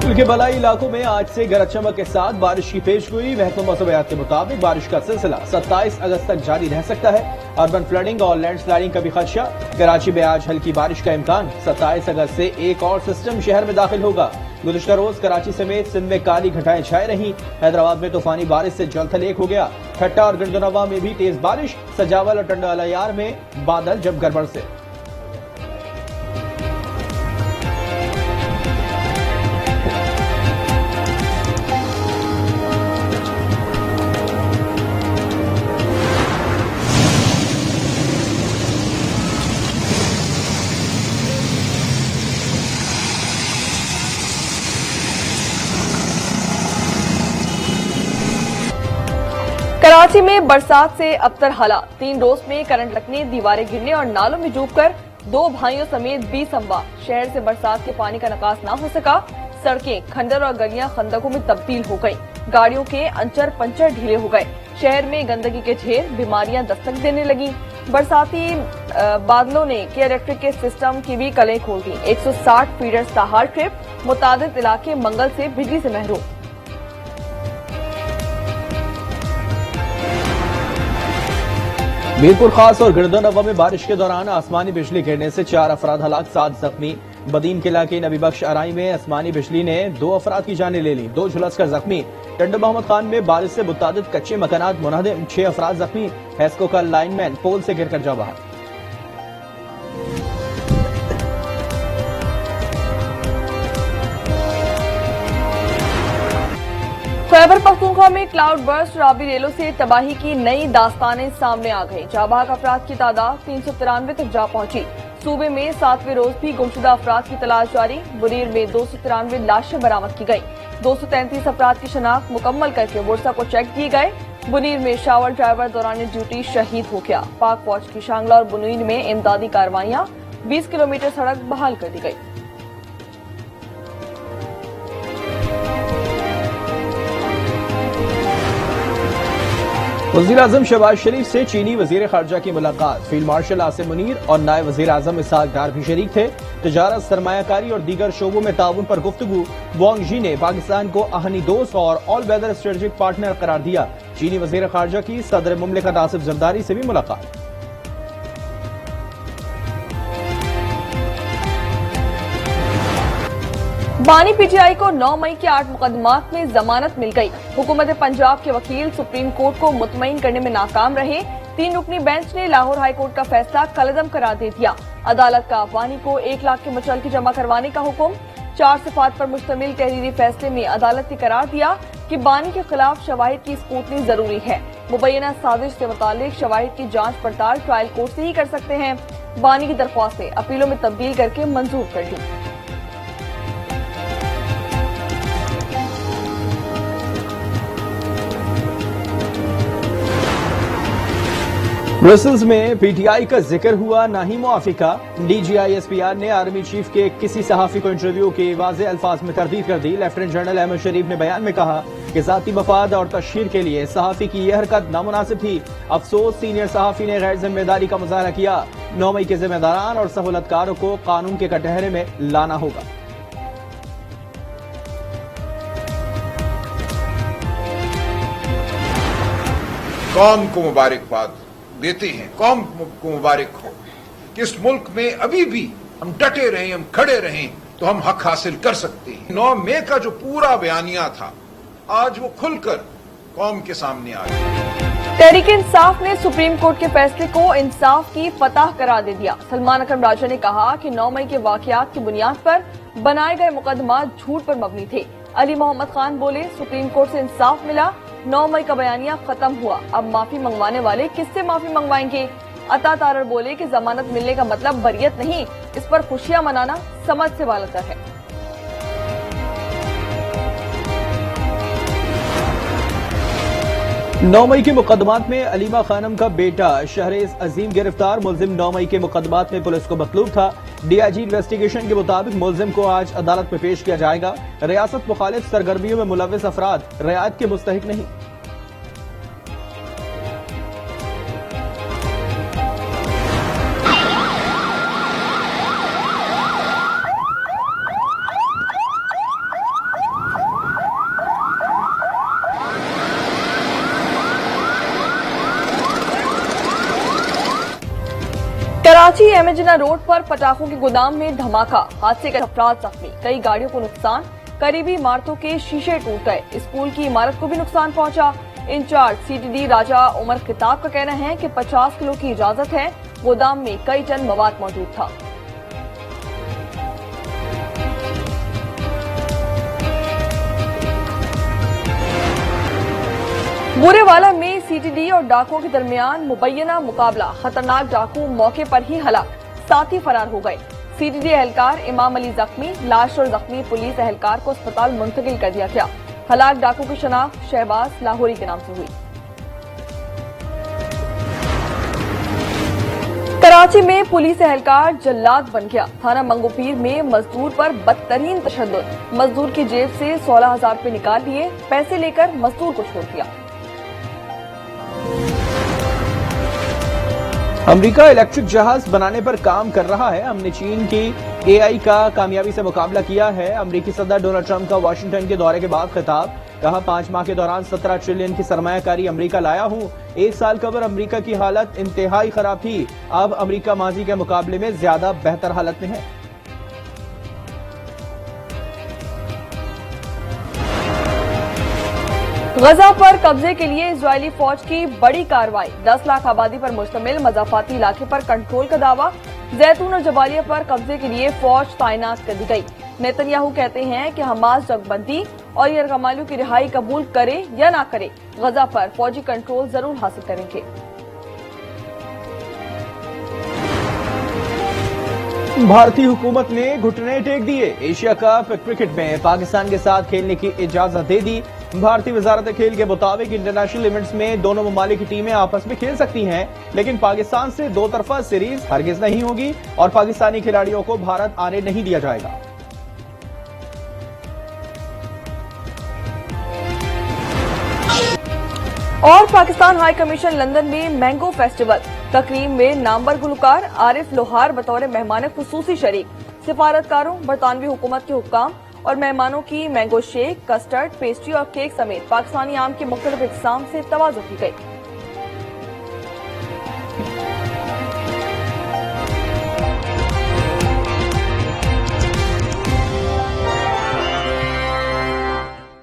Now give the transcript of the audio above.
बिशल के बलाई इलाकों में आज से गरज चमक के साथ बारिश की पेशगोई। महकमा मौसमियात के मुताबिक बारिश का सिलसिला 27 अगस्त तक जारी रह सकता है। अर्बन फ्लडिंग और लैंडस्लाइडिंग का भी खदशा। कराची में आज हल्की बारिश का इम्कान। 27 अगस्त से एक और सिस्टम शहर में दाखिल होगा। गुज़िश्ता रोज कराची समेत सिंध में काली घटाएं छाई रही। हैदराबाद में तूफानी बारिश से जलथल एक हो गया। ठट्टा और गिरदनवा में भी तेज बारिश। सजावल और टंडालायार में बादल जब गड़बड़ से। कराची में बरसात से अबतर हालात। 3 रोज में करंट लगने, दीवारें गिरने और नालों में डूबकर 2 भाइयों समेत 20 अमवा। शहर से बरसात के पानी का निकास न हो सका। सड़कें, खंडर और गलियां खंदकों में तब्दील हो गई। गाड़ियों के अंचर पंचर ढीले हो गए। शहर में गंदगी के ढेर, बीमारियां दस्तक देने लगी। बरसाती बादलों ने के इलेक्ट्रिक के सिस्टम की भी कलें खोल दी। 160 फीडर सहार ट्रिप, मुतादिद इलाके मंगल से बिजली से महरूम। मीरपुर खास और गिरदनवा में बारिश के दौरान आसमानी बिजली गिरने से 4 अफराद हलाक, 7 जख्मी। बदीन के इलाके नबी बख्श अराई में आसमानी बिजली ने 2 अफराद की जानें ले ली। 2 झुलसकर जख्मी। टंडो मोहम्मद खान में बारिश से मुतादिद कच्चे मकानात मुनहदम, 6 अफराद जख्मी। हैस्को का लाइनमैन पोल से गिरकर जा बहा। खैबर पख्तूनख्वा में क्लाउड बर्स्ट और आबी रेलों से तबाही की नई दास्तानें सामने आ गई। जाबाक अफराद की तादाद 393 तक जा पहुंची। सूबे में 7वें रोज भी गुमशुदा अफराद की तलाश जारी। बुरीर में 293 लाशें बरामद की गई। 233 अफराद की शनाख्त मुकम्मल करके वर्सा को चेक किए गए। बुनीर में शावर ड्राइवर दौरान ड्यूटी शहीद हो गया। पाक फौज की शांगला और बुनीर में इमदादी कार्रवाइयां। 20 किलोमीटर सड़क बहाल कर दी गई। वज़ीर आज़म शहबाज शरीफ से चीनी वज़ीर ख़ारजा की मुलाकात। फील्ड मार्शल आसिम मुनीर और नायब वज़ीर आज़म इसहाक डार भी शरीक थे। तिजारत, सरमायाकारी और दीगर शोबों में ताउन पर गुफ्तगू। वांग जी ने पाकिस्तान को अहनी दोस्त और ऑल वेदर स्ट्रेटेजिक पार्टनर करार दिया। चीनी वज़ीर ख़ारजा की सदर मुमलिकत आसिफ जरदारी से भी मुलाकात। बानी पीटीआई को 9 मई के 8 मुकदमात में जमानत मिल गई। हुकूमत पंजाब के वकील सुप्रीम कोर्ट को मुतमईन करने में नाकाम रहे। 3 रुकनी बेंच ने लाहौर हाई कोर्ट का फैसला कलअदम करार दे दिया। अदालत का बानी को 1 लाख की मुचलकी जमा करवाने का हुक्म। 4 सिफात पर मुश्तमिल तहरीरी फैसले में अदालत ने करार दिया कि बानी के खिलाफ शवाहिद की स्कूटनी जरूरी है। मुबैना साजिश से मुतालिक शवाहिद की जांच पड़ताल ट्रायल कोर्ट से ही कर सकते हैं। बानी की दरख्वास्तें अपीलों में तब्दील करके मंजूर कर दी। ब्रसेल्स में पीटीआई का जिक्र हुआ, ना ही मुआफिका। डीजीआईएसपीआर ने आर्मी चीफ के किसी सहाफी को इंटरव्यू के वाज़े अल्फाज में तरदीद कर दी। लेफ्टिनेंट जनरल अहमद शरीफ ने बयान में कहा कि जाती मफाद और तशहीर के लिए सहाफी की यह हरकत नामुनासिब थी। अफसोस, सीनियर सहाफी ने गैर जिम्मेदारी का मुजाहरा किया। 9 मई के जिम्मेदारान और सहूलतकारों को कानून के कटहरे में लाना होगा। कौम को मुबारकबाद देते हैं, कौम को मुबारक हो कि इस मुल्क में अभी भी हम डटे रहें, हम खड़े रहें तो हम हक हासिल कर सकते हैं। 9 मई का जो पूरा बयानिया था आज वो खुलकर कौम के सामने आ गया। तहरीक इंसाफ ने सुप्रीम कोर्ट के फैसले को इंसाफ की फतह करार दे दिया। सलमान अकरम राजा ने कहा कि 9 मई के वाकयात की बुनियाद पर बनाए गए मुकदमा झूठ पर मबनी थे। अली मोहम्मद खान बोले, सुप्रीम कोर्ट से इंसाफ मिला, 9 मई का बयानिया खत्म हुआ, अब माफी मंगवाने वाले किससे माफी मंगवाएंगे। अता तारर बोले कि जमानत मिलने का मतलब बरियत नहीं, इस पर खुशियां मनाना समझ से बालतर है। 9 मई के मुकदमात में अलीमा खानम का बेटा शहरेज अजीम गिरफ्तार। मुलजिम 9 मई के मुकदमात में पुलिस को मतलूब था। डीआईजी इन्वेस्टिगेशन के मुताबिक मुलजिम को आज अदालत में पेश किया जाएगा। रियासत मुखालिफ सरगर्मियों में मुलविस अफराद रियायत के मुस्तहिक नहीं। एमेजिना रोड पर पटाखों के गोदाम में धमाका, हादसे का अफराद जख्मी, कई गाड़ियों को नुकसान, करीबी इमारतों के शीशे टूट गए, स्कूल की इमारत को भी नुकसान पहुंचा। इंचार्ज सीटीडी राजा उमर खिताब का कहना है कि 50 किलो की इजाजत है, गोदाम में कई टन मवाद मौजूद था। बुरेवाला में सीटीडी और डाकुओं के दरमियान मुबैना मुकाबला, खतरनाक डाकू मौके पर ही हलाक, साथी फरार हो गए। सीटीडी एहलकार इमाम अली जख्मी, लाश और जख्मी पुलिस एहलकार को अस्पताल मुंतकिल कर दिया गया। हलाक डाकू की शनाख्त शहबाज लाहौरी के नाम से हुई। कराची में पुलिस एहलकार जल्लाद बन गया, थाना मंगोपीर में मजदूर पर बदतरीन तशद्दुद, मजदूर की जेब से 16,000 रुपए निकाल लिए, पैसे लेकर मजदूर को छोड़ दिया। अमेरिका इलेक्ट्रिक जहाज बनाने पर काम कर रहा है। हमने चीन की एआई का कामयाबी से मुकाबला किया है। अमेरिकी सदर डोनाल्ड ट्रंप का वाशिंगटन के दौरे के बाद खिताब, कहा 5 माह के दौरान 17 ट्रिलियन की सरमायाकारी अमेरिका लाया हूं। 1 साल कबर अमेरिका की हालत इंतहाई खराब थी, अब अमेरिका माजी के मुकाबले में ज्यादा बेहतर हालत में है। गजा पर कब्जे के लिए इजरायली फौज की बड़ी कार्रवाई, 10 लाख आबादी पर मुश्तमिल मजाफाती इलाके पर कंट्रोल का दावा, जैतून और जबालिया पर कब्जे के लिए फौज तैनात कर दी गई। नेतन्याहू कहते हैं कि हमास जगबंदी और यरगमालियों की रिहाई कबूल करे या ना करे, गजा पर फौजी कंट्रोल जरूर हासिल करेंगे। भारतीय हुकूमत ने घुटने टेक दिए, एशिया कप क्रिकेट में पाकिस्तान के साथ खेलने की इजाजत दे दी। भारतीय वजारत खेल के मुताबिक इंटरनेशनल इवेंट्स में दोनों ममालिक की टीमें आपस में खेल सकती हैं, लेकिन पाकिस्तान से 2 तरफा सीरीज हरगिज नहीं होगी और पाकिस्तानी खिलाड़ियों को भारत आने नहीं दिया जाएगा। और पाकिस्तान हाई कमीशन लंदन में मैंगो फेस्टिवल, तकरीब में नामवर गुलकार आरिफ लोहार बतौर मेहमान खुसूसी शरीक, सिफारतकारों, बरतानवी हुकूमत के हुक्काम और मेहमानों की मैंगो शेक, कस्टर्ड, पेस्ट्री और केक समेत पाकिस्तानी आम के मुख्तलिफ इक़साम से तवाज़ुन की गई।